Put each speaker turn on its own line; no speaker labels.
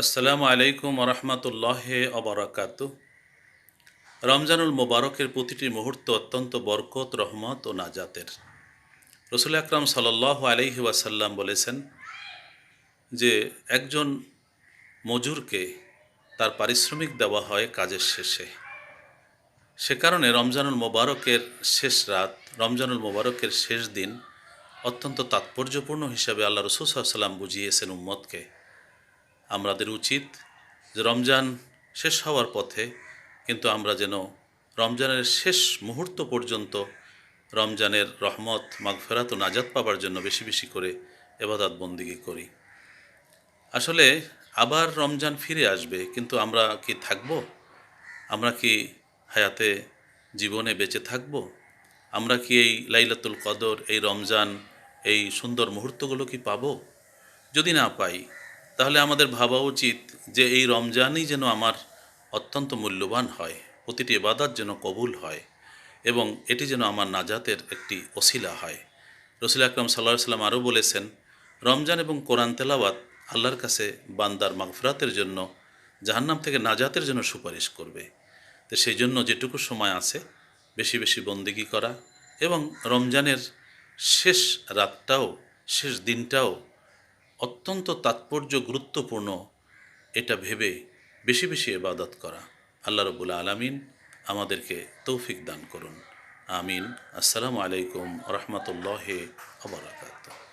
আসসালামু আলাইকুম ওরহমতুল্লাহ অবরাকাতু। রমজানুল মোবারকের প্রতিটি মুহূর্ত অত্যন্ত বরকত, রহমত ও নাজাতের। রসুল আকরাম সাল্লাল্লাহু আলাইহি ওয়াসাল্লাম বলেছেন যে একজন মজুরকে তার পারিশ্রমিক দেওয়া হয় কাজের শেষে। সে কারণে রমজানুল মোবারকের শেষ রাত, রমজানুল মোবারকের শেষ দিন অত্যন্ত তাৎপর্যপূর্ণ হিসাবে আল্লাহ রসুল সাল্লাল্লাহু আলাইহি ওয়াসাল্লাম বুঝিয়েছেন উম্মতকে। আমাদের উচিত যে রমজান শেষ হওয়ার পথে, কিন্তু আমরা যেন রমজানের শেষ মুহূর্ত পর্যন্ত রমজানের রহমত, মাগফিরাত ও নাজাত পাবার জন্য বেশি বেশি করে ইবাদত বন্দেগী করি। আসলে আবার রমজান ফিরে আসবে, কিন্তু আমরা কি থাকব? আমরা কি হায়াতে, জীবনে বেঁচে থাকব? আমরা কি এই লাইলাতুল কদর, এই রমজান, এই সুন্দর মুহূর্তগুলো কি পাব? যদি না পাই, তাহলে আমাদের ভাবা উচিত যে এই রমজানই যেন আমার অত্যন্ত মূল্যবান হয়, প্রতিটি ইবাদত যেন কবুল হয় এবং এটি যেন আমার নাজাতের একটি ওসিলা হয়। রসুল আকরাম সাল্লাল্লাহু আলাইহি ওয়াসাল্লাম আরও বলেছেন, রমজান এবং কোরআন তেলাওয়াত আল্লাহর কাছে বান্দার মাগফিরাতের জন্য, জাহান্নাম থেকে নাজাতের জন্য সুপারিশ করবে। তো সেই জন্য যেটুকু সময় আছে বেশি বেশি বন্দেগী করা এবং রমজানের শেষ রাতটাও, শেষ দিনটাও অত্যন্ত তাৎপর্য গুরুত্বপূর্ণ এটা ভেবে বেশি বেশি ইবাদত করা। আল্লাহ রাব্বুল আলামিন আমাদেরকে তৌফিক দান করুন। আমিন। আসসালামু আলাইকুম ওয়া রাহমাতুল্লাহি ওয়া বারাকাতুহু।